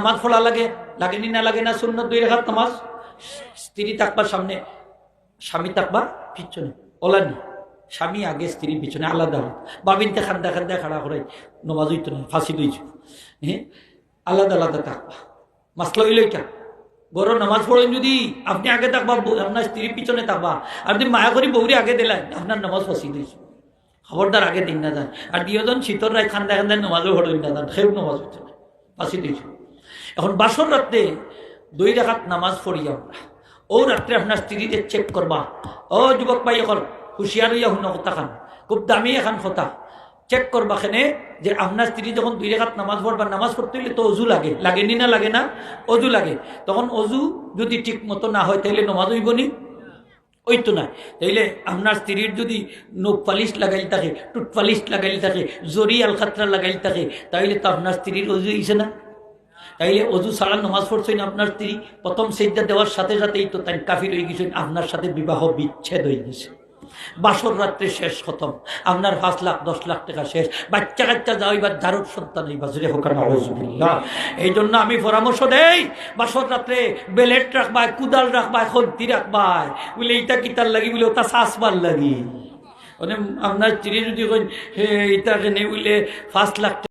নামাজ পড়া লাগে, লাগেনি না লাগে না? সুন্নত 2 রাকাত নামাজ। স্ত্রী থাকবার সামনে, স্বামী থাকবা পিছনে, ওলানি স্বামী আগে স্ত্রী পিছনে, আলাদা। বাবিনতে খান্দা খান্দা খাড়া করে নমাজ হইতো না, ফাঁসি লইছ। হ্যাঁ, আলাদা আলাদা থাকবা। মাসলা হইল এটা, গরম নামাজ পড়েন যদি আপনি আগে থাকবা, আপনার স্ত্রী পিছনে থাকবা। আর যদি মায়া করি বৌরি আগে দিলেন, আপনার নামাজ ফাঁসি দিয়েছ। খবরদার আগে দিন না যান। আর দিওজন শীতর রায় খান্দা খান্দায় নামাজও পড়েন না যান, সেও নামাজ হচ্ছে না, ফাঁসি দিয়েছ। এখন বাসর রাত্রে 2 রাকাত নামাজ পড়ি আমরা। ও রাত্রে আপনার স্ত্রীকে চেক করবা। ও যুবক ভাই, এখন হুঁশিয়ার হইয়া হুন কথা খান, খুব দামি এখন কথা। চেক করবা খেনে যে আপনার স্ত্রী যখন 2 রাকাত নামাজ পড়বা, নামাজ পড়তে হইলে তো অজু লাগে, লাগেনি না লাগে না? অজু লাগে। তখন অজু যদি ঠিক মতো না হয় তাইলে নামাজ হইব নি? ওইতো না। তাইলে আপনার স্ত্রীর যদি নখ পালিশ লাগাইল থাকে, টুট পালিশ লাগাইল থাকে, জরি আলখাত্রা লাগাইল থাকে, তাইলে তো আপনার স্ত্রীর অজু হইছে না? তাইলে অজু ছাড়া নামাজ পড়ছেন আপনার স্ত্রী, প্রথম সেজদা দেওয়ার সাথে সাথেই তো তাই কাফির হয়ে গেছেন, আপনার সাথে বিবাহ বিচ্ছেদ হয়ে গেছে। বাসর রাত্রে শেষ খতম, আপনার 5 লাখ 10 লাখ টাকা শেষ, বাচ্চা কাচ্চা যাও, এবার দারুর সন্তান এই বাজরে হোক না। এই জন্য আমি পরামর্শ দেই, বাসর রাত্রে বেলেট রাখবাই, কুদাল রাখবাই, খন্তি রাখবাই, বলে এইটা কিতার লাগি, বলে ওটা শাসবার লাগি। মানে আপনার স্ত্রী যদি এটা বলে 5 লাখ